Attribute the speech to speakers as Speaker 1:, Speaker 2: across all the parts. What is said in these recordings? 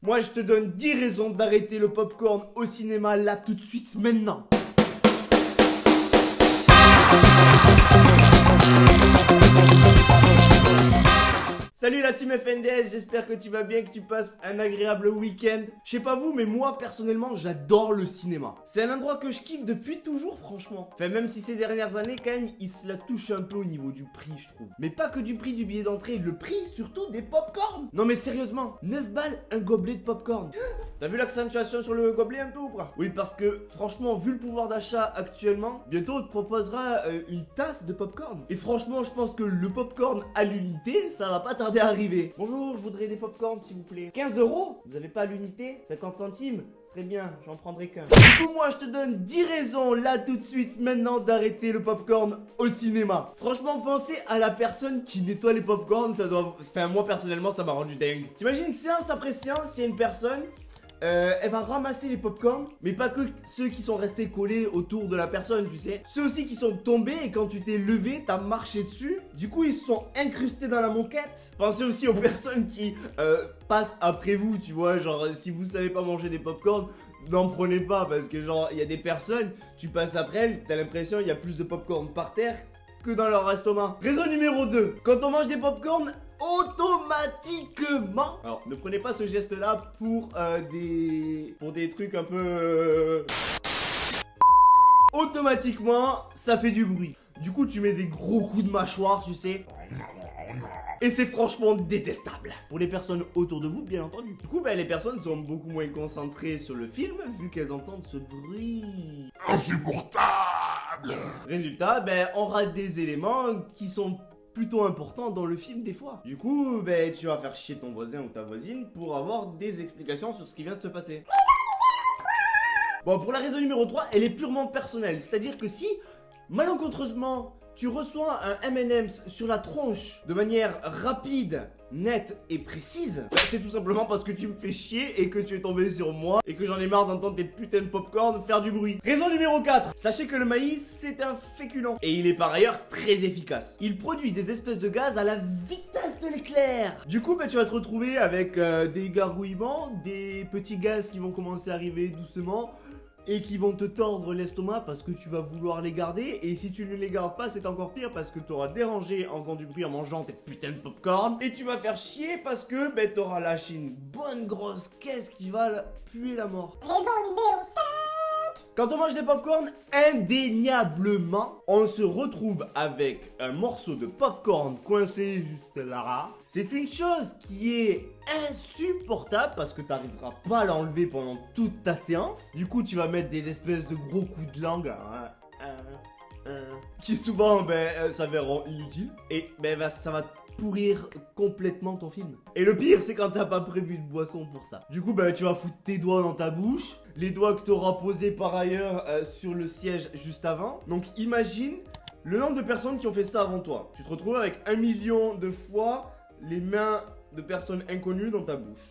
Speaker 1: Moi, je te donne 10 raisons d'arrêter le popcorn au cinéma là tout de suite maintenant. Salut la team FNDS, j'espère que tu vas bien, que tu passes un agréable week-end. Je sais pas vous, mais moi personnellement j'adore le cinéma. C'est un endroit que je kiffe depuis toujours franchement. Enfin même si ces dernières années quand même il se la touche un peu au niveau du prix je trouve. Mais pas que du prix du billet d'entrée, le prix surtout des popcorn. Non mais sérieusement, 9 balles un gobelet de popcorn. T'as vu l'accentuation sur le gobelet un peu ou pas? Oui parce que franchement vu le pouvoir d'achat actuellement, bientôt on te proposera une tasse de popcorn. Et franchement je pense que le popcorn à l'unité ça va pas tarder à arriver. Bonjour, je voudrais des popcorn s'il vous plaît. 15 €? Vous avez pas à l'unité? 50 centimes? Très bien, j'en prendrai qu'un. Du coup, moi, je te donne 10 raisons, là, tout de suite, maintenant, d'arrêter le popcorn au cinéma. Franchement, pensez à la personne qui nettoie les popcorn, ça doit... Enfin, moi, personnellement, ça m'a rendu dingue. T'imagines, séance après séance, il y a une personne... elle va ramasser les popcorn, mais pas que ceux qui sont restés collés autour de la personne, tu sais. Ceux aussi qui sont tombés et quand tu t'es levé, t'as marché dessus. Du coup, ils se sont incrustés dans la moquette. Pensez aussi aux personnes qui passent après vous, tu vois. Genre, si vous savez pas manger des popcorn, n'en prenez pas parce que genre, il y a des personnes, tu passes après elles, t'as l'impression il y a plus de popcorn par terre que dans leur estomac. Raison numéro 2. Quand on mange des popcorn, automatiquement. Alors, ne prenez pas ce geste-là pour des trucs un peu... Automatiquement, ça fait du bruit. Du coup, tu mets des gros coups de mâchoire, tu sais. Et c'est franchement détestable. Pour les personnes autour de vous, bien entendu. Du coup, les personnes sont beaucoup moins concentrées sur le film, vu qu'elles entendent ce bruit insupportable. Résultat, on rate des éléments qui sont plutôt important dans le film des fois. Du coup, tu vas faire chier ton voisin ou ta voisine pour avoir des explications sur ce qui vient de se passer. Bon, pour la raison numéro 3, elle est purement personnelle. C'est-à-dire que si, malencontreusement, tu reçois un M&M's sur la tronche de manière rapide, nette et précise, c'est tout simplement parce que tu me fais chier et que tu es tombé sur moi et que j'en ai marre d'entendre tes putains de popcorn faire du bruit. Raison numéro 4, sachez que le maïs c'est un féculent et il est par ailleurs très efficace. Il produit des espèces de gaz à la vitesse de l'éclair. Du coup tu vas te retrouver avec des gargouillements, des petits gaz qui vont commencer à arriver doucement et qui vont te tordre l'estomac parce que tu vas vouloir les garder. Et si tu ne les gardes pas, c'est encore pire parce que tu auras dérangé en faisant du bruit en mangeant tes putains de popcorn. Et tu vas faire chier parce que tu auras lâché une bonne grosse caisse qui va puer la mort.
Speaker 2: Raison numéro 5.
Speaker 1: Quand on mange des popcorn, indéniablement, on se retrouve avec un morceau de popcorn coincé juste là. C'est une chose qui est insupportable parce que tu n'arriveras pas à l'enlever pendant toute ta séance. Du coup, tu vas mettre des espèces de gros coups de langue qui souvent s'avèrent inutiles. Et ça va pourrir complètement ton film. Et le pire, c'est quand t'as pas prévu de boisson pour ça. Du coup, tu vas foutre tes doigts dans ta bouche, les doigts que t'auras posés par ailleurs sur le siège juste avant. Donc imagine le nombre de personnes qui ont fait ça avant toi. Tu te retrouves avec 1 million de fois les mains de personnes inconnues dans ta bouche.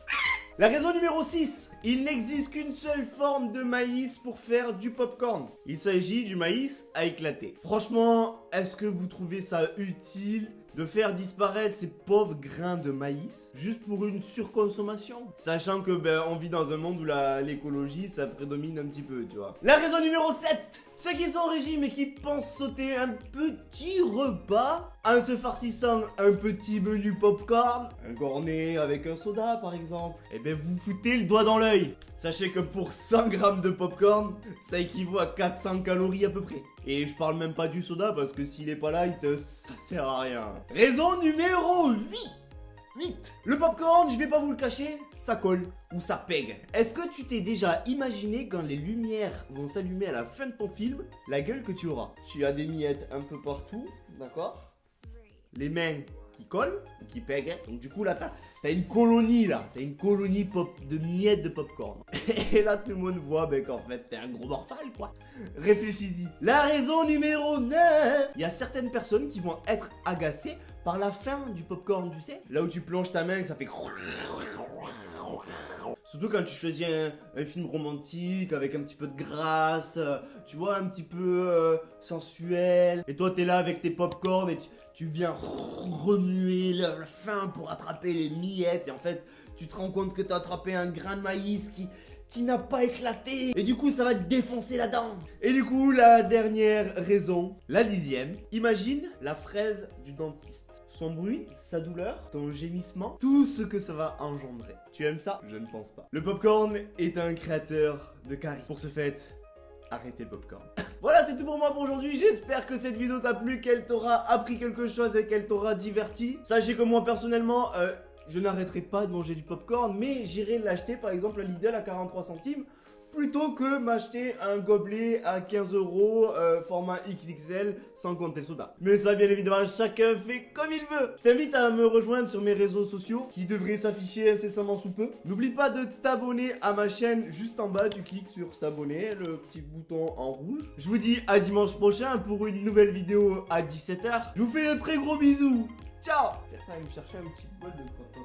Speaker 1: La raison numéro 6, il n'existe qu'une seule forme de maïs pour faire du popcorn. Il s'agit du maïs à éclater. Franchement, est-ce que vous trouvez ça utile de faire disparaître ces pauvres grains de maïs juste pour une surconsommation? Sachant que on vit dans un monde où l'écologie ça prédomine un petit peu, tu vois. La raison numéro 7, ceux qui sont au régime et qui pensent sauter un petit repas en se farcissant un petit menu popcorn, un cornet avec un soda par exemple, vous foutez le doigt dans l'œil. Sachez que pour 100 grammes de popcorn, ça équivaut à 400 calories à peu près. Et je parle même pas du soda parce que s'il est pas là, ça sert à rien. Raison numéro 8. Le popcorn, je vais pas vous le cacher, ça colle ou ça pègue. Est-ce que tu t'es déjà imaginé quand les lumières vont s'allumer à la fin de ton film, la gueule que tu auras? Tu as des miettes un peu partout, d'accord? Les mains qui collent ou qui pèguent. Donc du coup là t'as une colonie t'as une colonie de miettes de popcorn. Et là tout le monde voit qu'en fait t'es un gros morphal quoi. Réfléchis-y. La raison numéro 9. Il y a certaines personnes qui vont être agacées par la fin du popcorn, tu sais. Là où tu plonges ta main, que ça fait... Surtout quand tu choisis un film romantique avec un petit peu de grâce, tu vois, un petit peu sensuel. Et toi t'es là avec tes popcorn et tu viens remuer la fin pour attraper les miettes. Et en fait tu te rends compte que t'as attrapé un grain de maïs qui n'a pas éclaté. Et du coup, ça va te défoncer la dent. Et du coup, la dernière raison, la 10e, imagine la fraise du dentiste. Son bruit, sa douleur, ton gémissement, tout ce que ça va engendrer. Tu aimes ça? Je ne pense pas. Le popcorn est un créateur de caries. Pour ce fait, arrêtez le popcorn. Voilà, c'est tout pour moi pour aujourd'hui. J'espère que cette vidéo t'a plu, qu'elle t'aura appris quelque chose et qu'elle t'aura diverti. Sachez que moi, personnellement, je n'arrêterai pas de manger du popcorn, mais j'irai l'acheter par exemple à Lidl à 43 centimes plutôt que m'acheter un gobelet à 15 €, format XXL, sans compter le soda. Mais ça, bien évidemment, chacun fait comme il veut. Je t'invite à me rejoindre sur mes réseaux sociaux qui devraient s'afficher incessamment sous peu. N'oublie pas de t'abonner à ma chaîne juste en bas. Tu cliques sur s'abonner, le petit bouton en rouge. Je vous dis à dimanche prochain pour une nouvelle vidéo à 17 h. Je vous fais un très gros bisou. Ciao. J'ai failli me chercher un petit bol de papa.